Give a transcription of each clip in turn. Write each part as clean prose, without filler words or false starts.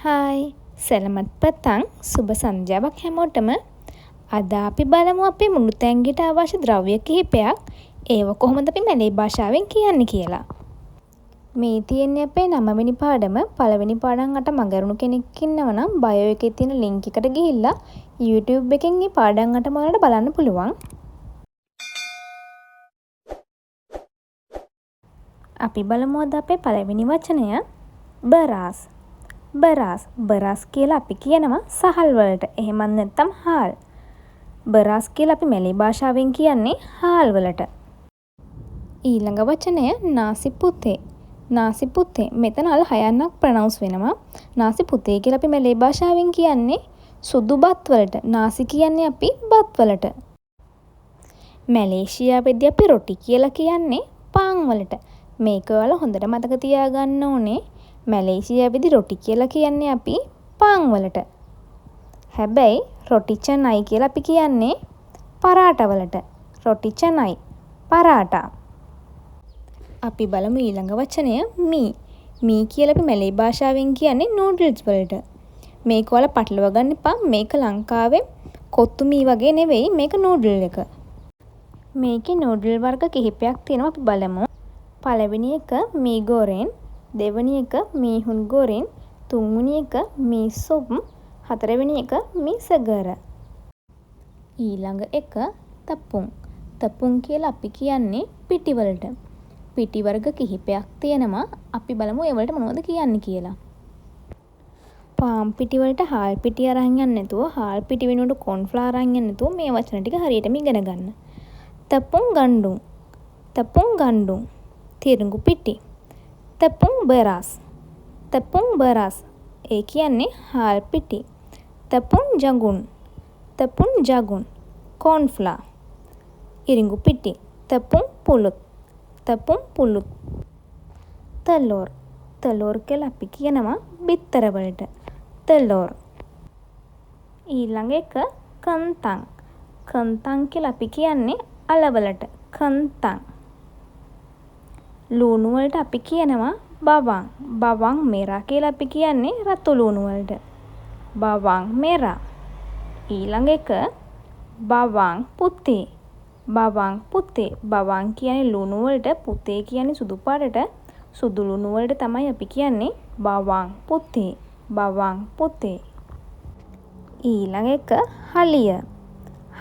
Hi සැලමත් පතන් සුබ සන්ධ්‍යාවක් හැමෝටම. අද අපි බලමු අපේ මුළුතැන්ගෙට අවශ්‍ය ද්‍රව්‍ය කිහිපයක් ඒව කොහොමද අපි මැලේ භාෂාවෙන් කියන්නේ කියලා. මේ තියෙන්නේ අපේ 9 වෙනි පාඩම. පළවෙනි පාඩම් අට මගරුණු කෙනෙක් ඉන්නව නම් බයෝ එකේ තියෙන ලින්ක් එකට ගිහිල්ලා YouTube එකෙන් මේ පාඩම් අටම වලට බලන්න පුළුවන්. අපි බලමු අද අපේ පළවෙනි වචනය බරාස්. බරාස් කියලා අපි කියනවා සහල් වලට. එහෙමත් නැත්නම් හාල්. බරාස් කියලා අපි මැලේ භාෂාවෙන් කියන්නේ හාල් වලට. ඊළඟ වචනය නාසිපුතේ. නාසිපුතේ. මෙතන අල් හයන්නක් ප්‍රනවුන්ස් වෙනවා. නාසිපුතේ කියලා අපි මැලේ භාෂාවෙන් කියන්නේ සුදු බත් වලට. නාසි කියන්නේ අපි බත් වලට. මැලේසියාවේදී අපි රොටි කියලා කියන්නේ පාන් වලට. මේක ඔයාලා හොඳට මතක තියාගන්න ඕනේ. මැලේසියාවේදී රොටි කියලා කියන්නේ අපි පාන් වලට. හැබැයි රොටි චනයි කියලා අපි කියන්නේ පරාටා වලට. රොටි චනයි පරාටා. අපි බලමු ඊළඟ වචනය මී. මී කියලා අපි මැලේ භාෂාවෙන් කියන්නේ නූඩල්ස් වලට. මේක ඔයාලා පටලවා ගන්න එපා. මේක ලංකාවේ කොත්තු මී වගේ නෙවෙයි. මේක නූඩල් එක. මේකේ නූඩල් වර්ග කිහිපයක් තියෙනවා. අපි බලමු. පළවෙනි එක මී ගෝරෙන්, දෙවෙනි එක මීහුන් ගෝරෙන්, තුන්වෙනි එක මී සොප්, හතරවෙනි එක මී සගර. ඊළඟ එක තප්පුන්. තප්පුන් කියලා අපි කියන්නේ පිටි වලට. පිටි වර්ග කිහිපයක් තියෙනවා. අපි බලමු ඒවලට මොනවද කියන්නේ කියලා. පාන් පිටි වලට හාල් පිටි අරන් යන්නේ නැතුව, හාල් පිටි වෙනුවට කෝන්ෆ්ලවර් අරන් යන්නේ නැතුව මේ වචන ටික හරියටම ඉගෙන ගන්න. තප්පුන් ගණ්ඩුන්. තප්පුන් ගණ්ඩුන්. තිරිඟු පිටි. තප්පුන් බරාස්. තප්පුන් බරාස්. ඒ කියන්නේ හාල් පිටි. තප්පුන් ජගුන්. තප්පුන් ජගුන්. කෝන්ෆ්ලවර්. ඉරිඟු පිටි. තප්පුන් පුලුත්. තප්පුන් පුලුත්. තලෝර්. තලෝර් කියලා අපි කියනවා බිත්තර වලට. තලෝර්. ඊළඟ එක කන්තං. කන්තං කියලා අපි කියන්නේ අල වලට. කන්තං. ලුණු වලට අපි කියනවා බවං. බවං මෙරා කියලා අපි කියන්නේ රතු ලුණු වලට. බවං මෙරා. ඊළඟ එක බවං පුතේ. බවං පුතේ. බවං කියන්නේ ලුණු වලට, පුතේ කියන්නේ සුදු පාටට. සුදු ලුණු වලට තමයි අපි කියන්නේ බවං පුතේ. බවං පුතේ. ඊළඟ එක හලිය.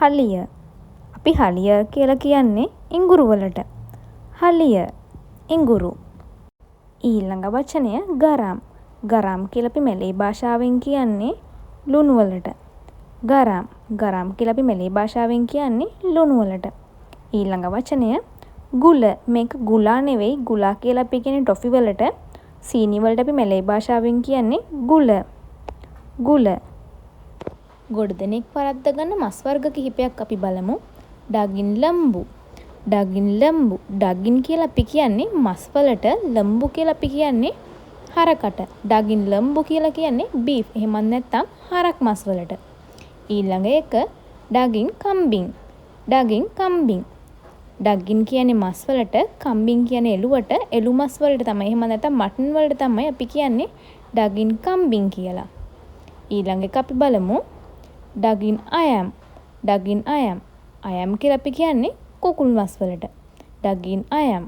හලිය. අපි හලිය කියලා කියන්නේ ඉඟුරු වලට. හලිය ඉඟුරු. ඊළඟ වචනය ගරම්. ගරම් කියලා අපි මැලේ භාෂාවෙන් කියන්නේ ලුණු වලට. ගරම්. ගරම් කියලා අපි මැලේ භාෂාවෙන් කියන්නේ ලුණු වලට. ඊළඟ වචනය ගුල. මේක ගුලා නෙවෙයි. ගුලා කියලා අපි කියන්නේ ටොෆි වලට. සීනි වලට අපි මැලේ භාෂාවෙන් කියන්නේ ගුල. ගුල. ගොඩ දෙනෙක් වරද්ද ගන්න මස් වර්ග කිහිපයක් අපි බලමු. ඩගින් ලම්බු. ඩගින් ලම්බු. ඩගින් කියලා අපි කියන්නේ මස් වලට. ලම්බු කියලා අපි කියන්නේ හරකට. ඩගින් ලම්බු කියලා කියන්නේ බීෆ්. එහෙමත් නැත්නම් හරක් මස් වලට. ඊළඟ එක ඩගින් කම්බින්. ඩගින් කම්බින්. ඩගින් කියන්නේ මස් වලට, කම්බින් කියන්නේ එළුවට. එළු මස් වලට තමයි. එහෙම නැත්නම් මටන් වලට තමයි අපි කියන්නේ ඩගින් කම්බින් කියලා. ඊළඟ එක අපි බලමු ඩගින් අයම්. ඩගින් අයම්. අයම් කියලා අපි කියන්නේ කුකුල් මස් වලට. ඩගින් අයම්.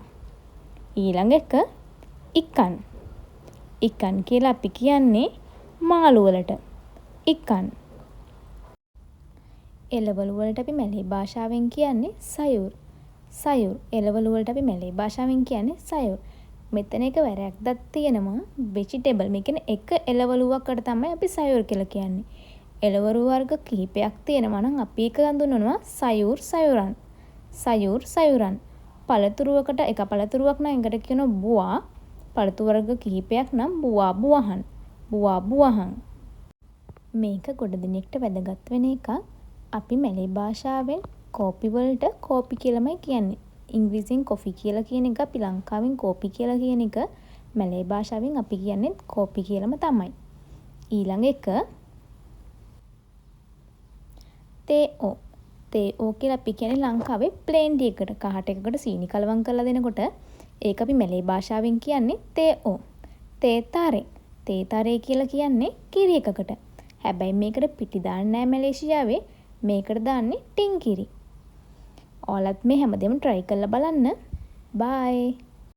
ඊළඟ එක ඉකන්. ඉකන් කියලා අපි කියන්නේ මාළු වලට. ඉකන්. එළවලු වලට අපි මැලේ භාෂාවෙන් කියන්නේ සයුර්. සයුර්. එළවලු වලට අපි මැලේ භාෂාවෙන් කියන්නේ සයුර්. මෙතන එක වැරයක් දක් තියෙනවා. වෙජිටේබල්. මේ කියන්නේ එක එළවලුවකට තමයි අපි සයුර් කියලා කියන්නේ. එළවලු වර්ග කිහිපයක් තියෙනවා නම් අපි එක හඳුන්වනවා සයුර් සයුරන්. සයුර් සයුරන්. පළතුරුවකට එක පළතුරුවක් නම් එකට කියනවා බුවා. පළතුරු වර්ග කිහිපයක් නම් බුවා බුවහන්. බුවා බුවහන්. මේක ගොඩ දිනෙකට වැදගත් වෙන එකක්. අපි මැලේ භාෂාවෙන් කෝපි වලට කෝපි කියලාමයි කියන්නේ. ඉංග්‍රීසියෙන් කොෆි කියලා කියන එක, අපි ලංකාවෙන් කෝපි කියලා කියන එක, මැලේ භාෂාවෙන් අපි කියන්නේ කෝපි කියලාම තමයි. ඊළඟ එක තේኦ. තේኦ කියලා අපි කියන්නේ ලංකාවේ ප්ලේන් ටී එකට, කහට එකකට සීනි කලවම් කරලා දෙනකොට ඒක අපි මැලේ භාෂාවෙන් කියන්නේ තේኦ. තේ තාරෙක්. තේතරේ කියලා කියන්නේ කිරි එකකට. හැබැයි මේකට පිටි දාන්නේ නැහැ මැලේසියාවේ. මේකට දාන්නේ ටින් කිරි. ඔයාලත් මේ හැමදේම try කරලා බලන්න. bye.